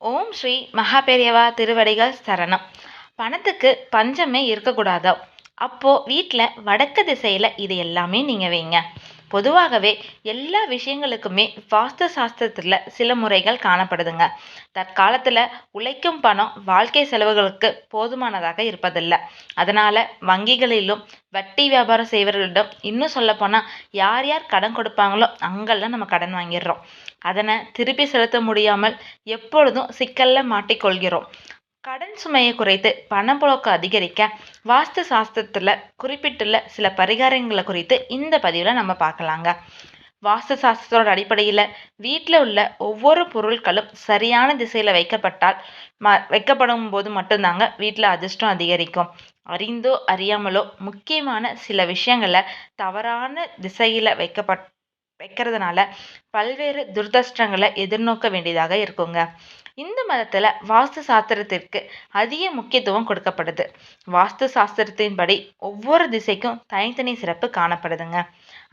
ஓம் ஸ்ரீ மகாபெரியவா திருவடிகள் சரணம். பணத்துக்கு பஞ்சமே இருக்கக்கூடாதோ அப்போ வீட்டில் வடக்கு திசையில் இது எல்லாமே நீங்கள் வைங்க. பொதுவாகவே எல்லா விஷயங்களுக்குமே வாஸ்து சாஸ்திரத்தில் சில முறைகள் காணப்படுதுங்க. தற்காலத்தில் உழைக்கும் பணம் வாழ்க்கை செலவுகளுக்கு போதுமானதாக இருப்பதில்லை. அதனால் வங்கிகளிலும் வட்டி வியாபாரம் செய்வர்களிடம் இன்னும் சொல்லப்போனால் யார் யார் கடன் கொடுப்பாங்களோ அங்கெல்லாம் நம்ம கடன் வாங்கிடுறோம். அதனை திருப்பி செலுத்த முடியாமல் எப்பொழுதும் சிக்கல்ல மாட்டிக்கொள்கிறோம். கடன் சுமையை குறைத்து பணப்புழக்கம் அதிகரிக்க வாஸ்து சாஸ்திரத்துல குறிப்பிட்டுள்ள சில பரிகாரங்களை குறித்து இந்த பதிவில் நம்ம பார்க்கலாங்க. வாஸ்து சாஸ்திரத்தோட அடிப்படையில் வீட்டில் உள்ள ஒவ்வொரு பொருட்களும் சரியான திசையில் வைக்கப்படும் போது மட்டும்தாங்க வீட்டில் அதிர்ஷ்டம் அதிகரிக்கும். அறிந்தோ அறியாமலோ முக்கியமான சில விஷயங்களை தவறான திசையில் வைக்கிறதுனால பல்வேறு துர்தஷ்டங்களை எதிர்நோக்க வேண்டியதாக இருக்குங்க. இந்த மதத்துல வாஸ்து சாஸ்திரத்திற்கு அதிக முக்கியத்துவம் கொடுக்கப்படுது. வாஸ்து சாஸ்திரத்தின்படி ஒவ்வொரு திசைக்கும் தனித்தனி சிறப்பு காணப்படுதுங்க.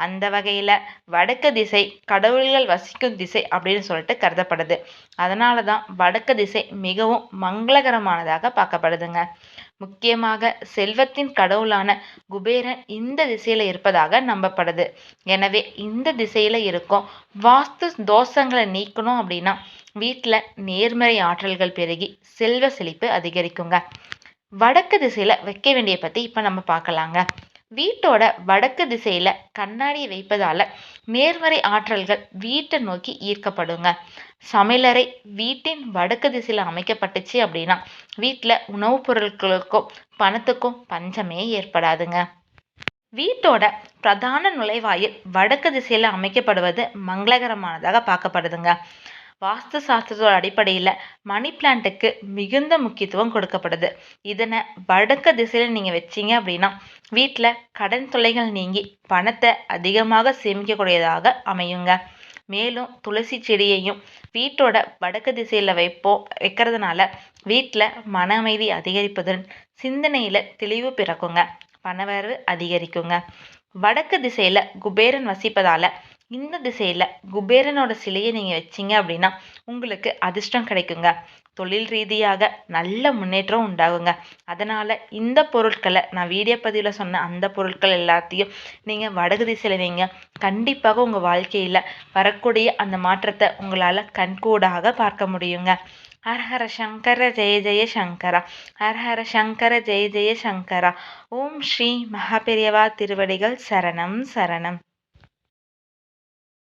அந்த வகையில வடக்கு திசை கடவுள்கள் வசிக்கும் திசை அப்படின்னு சொல்லிட்டு கருதப்படுது. அதனாலதான் வடக்கு திசை மிகவும் மங்களகரமானதாக பார்க்கப்படுதுங்க. முக்கியமாக செல்வத்தின் கடவுளான குபேரன் இந்த திசையில இருப்பதாக நம்பப்படுது. எனவே இந்த திசையில இருக்கும் வாஸ்து தோஷங்களை நீக்கணும் அப்படின்னா வீட்டில் நேர்மறை ஆற்றல்கள் பெருகி செல்வ செழிப்பு அதிகரிக்குங்க. வடக்கு திசையில வைக்க வேண்டிய பத்தி இப்ப நம்ம பார்க்கலாங்க. வீட்டோட வடக்கு திசையில கண்ணாடி வைப்பதால நேர்மறை ஆற்றல்கள் வீட்டை நோக்கி ஈர்க்கப்படுங்க. சமையலறை வீட்டின் வடக்கு திசையில அமைக்கப்பட்டுச்சு அப்படின்னா வீட்டில் உணவுப் பொருட்களுக்கும் பணத்துக்கும் பஞ்சமே ஏற்படாதுங்க. வீட்டோட பிரதான நுழைவாயில் வடக்கு திசையில அமைக்கப்படுவது மங்களகரமானதாக பார்க்கப்படுதுங்க. வாஸ்து சாஸ்திரத்தோட அடிப்படையில் மணி பிளான்ட்டுக்கு மிகுந்த முக்கியத்துவம் கொடுக்கப்படுது. இதனை வடக்கு திசையில் நீங்கள் வச்சீங்க அப்படின்னா வீட்டில் கடன் தொல்லைகள் நீங்கி பணத்தை அதிகமாக சேமிக்கக்கூடியதாக அமையுங்க. மேலும் துளசி செடியையும் வீட்டோட வடக்கு திசையில் வைக்கிறதுனால வீட்டில் மன அமைதி அதிகரிப்பதுடன் சிந்தனையில் தெளிவு பிறக்குங்க. பணவரவு அதிகரிக்குங்க. வடக்கு திசையில குபேரன் வசிப்பதால இந்த திசையில குபேரனோட சிலையை நீங்க வச்சீங்க அப்படின்னா உங்களுக்கு அதிர்ஷ்டம் கிடைக்குங்க. தொழில் ரீதியாக நல்ல முன்னேற்றம் உண்டாகுங்க. அதனால இந்த பொருட்களை நான் வீடியோ பதிவில் சொன்ன அந்த பொருட்கள் எல்லாத்தையும் நீங்க வடக்கு திசையில வைங்க. கண்டிப்பாக உங்க வாழ்க்கையில வரக்கூடிய அந்த மாற்றத்தை உங்களால கண்கூடாக பார்க்க முடியுங்க. ஹர ஹர சங்கர ஜெய ஜெய சங்கரா. ஹர ஹர சங்கர ஜெய ஜெய சங்கரா. ஓம் ஸ்ரீ மகாபெரியவா திருவடிகள் சரணம் சரணம்.